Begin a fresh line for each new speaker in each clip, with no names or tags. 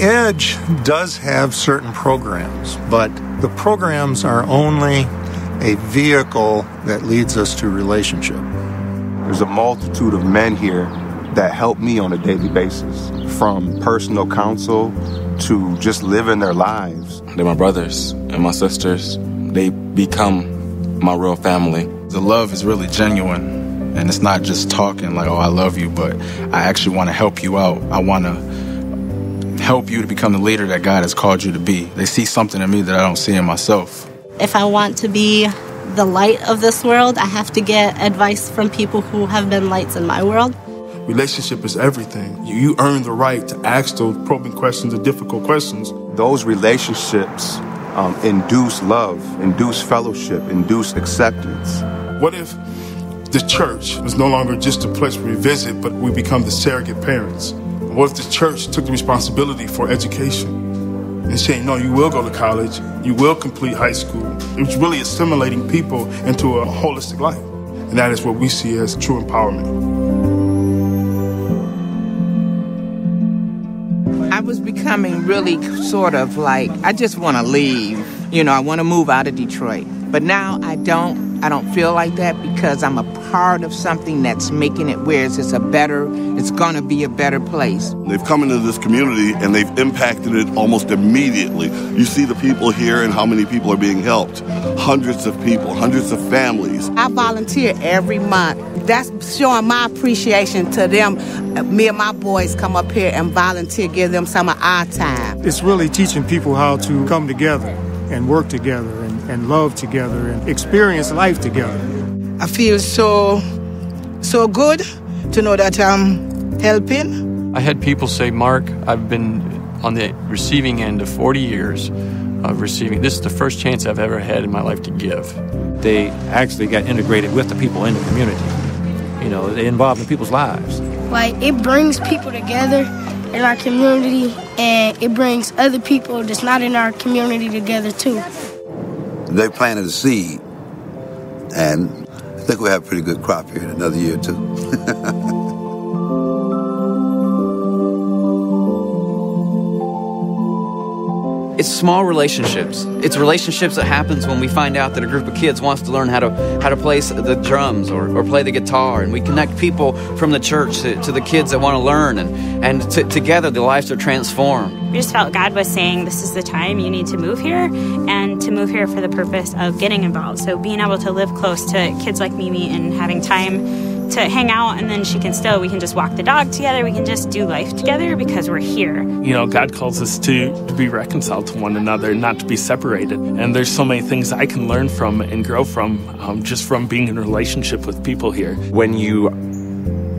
Edge does have certain programs, but the programs are only a vehicle that leads us to relationship.
There's a multitude of men here that help me on a daily basis, from personal counsel to just living their lives.
They're my brothers and my sisters. They become my real family.
The love is really genuine, and it's not just talking like, oh, I love you, but I actually want to help you out. I want to help you to become the leader that God has called you to be. They see something in me that I don't see in myself.
If I want to be the light of this world, I have to get advice from people who have been lights in my world.
Relationship is everything. You earn the right to ask those probing questions or difficult questions.
Those relationships induce love, induce fellowship, induce acceptance.
What if the church is no longer just a place where we visit, but we become the surrogate parents? What if the church took the responsibility for education and saying, no, you will go to college, you will complete high school? It's really assimilating people into a holistic life. And that is what we see as true empowerment.
I was becoming really sort of like, I just want to leave. You know, I want to move out of Detroit. But now I don't feel like that because I'm a part of something that's making it where it's going to be a better place.
They've come into this community and they've impacted it almost immediately. You see the people here and how many people are being helped. Hundreds of people, hundreds of families.
I volunteer every month. That's showing my appreciation to them. Me and my boys come up here and volunteer, give them some of our time.
It's really teaching people how to come together and work together and love together and experience life together.
I feel so good to know that I'm helping.
I had people say, Mark, I've been on the receiving end of 40 years of receiving. This is the first chance I've ever had in my life to give.
They actually got integrated with the people in the community. You know, they involved in people's lives.
Like, it brings people together in our community, and it brings other people that's not in our community together, too.
They planted a seed, and I think we'll have a pretty good crop here in another year or two.
It's small relationships. It's relationships that happens when we find out that a group of kids wants to learn how to play the drums or play the guitar, and we connect people from the church to the kids that want to learn, and together the lives are transformed.
We just felt God was saying, this is the time you need to move here, and to move here for the purpose of getting involved. So being able to live close to kids like Mimi and having time to hang out, and then we can just walk the dog together, we can just do life together because we're here.
You know, God calls us to be reconciled to one another, not to be separated. And there's so many things I can learn from and grow from just from being in a relationship with people here.
When you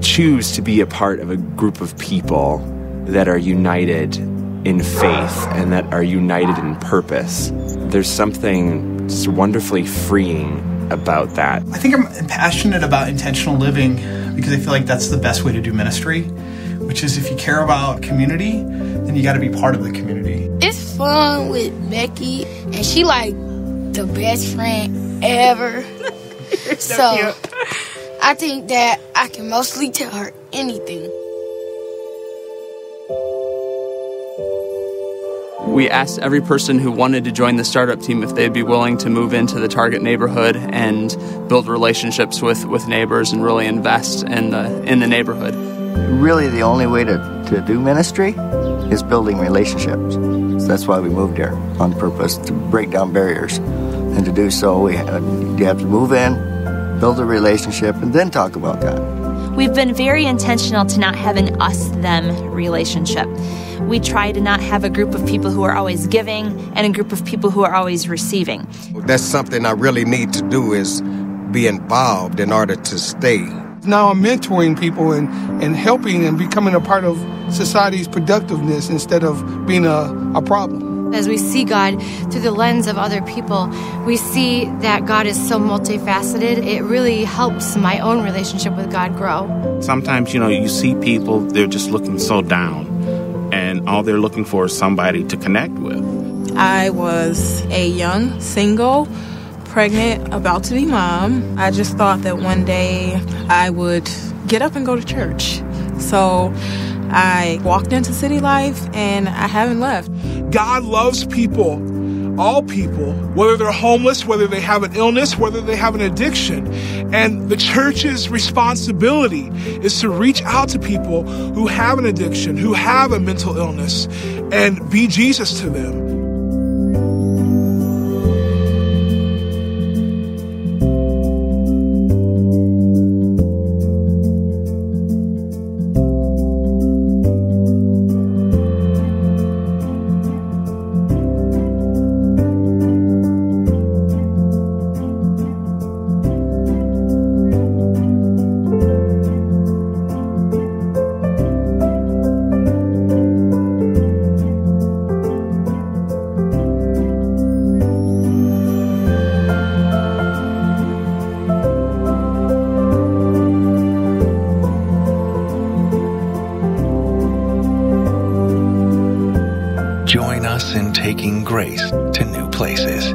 choose to be a part of a group of people that are united in faith and that are united in purpose, there's something just wonderfully freeing about that.
I think I'm passionate about intentional living because I feel like that's the best way to do ministry, which is if you care about community, then you got to be part of the community.
It's fun with Becky, and she like the best friend ever. So I think that I can mostly tell her anything.
We asked every person who wanted to join the startup team if they'd be willing to move into the target neighborhood and build relationships with neighbors and really invest in the neighborhood.
Really, the only way to do ministry is building relationships. So that's why we moved here, on purpose, to break down barriers. And to do so, you have to move in, build a relationship, and then talk about God.
We've been very intentional to not have an us-them relationship. We try to not have a group of people who are always giving and a group of people who are always receiving.
That's something I really need to do, is be involved in order to stay.
Now I'm mentoring people and helping and becoming a part of society's productiveness instead of being a problem.
As we see God through the lens of other people, we see that God is so multifaceted. It really helps my own relationship with God grow.
Sometimes, you see people, they're just looking so down, and all they're looking for is somebody to connect with.
I was a young, single, pregnant, about to be mom. I just thought that one day I would get up and go to church. So
I walked into city life and I haven't left.
God loves people, all people, whether they're homeless, whether they have an illness, whether they have an addiction. And the church's responsibility is to reach out to people who have an addiction, who have a mental illness, and be Jesus to them.
Join us in taking grace to new places.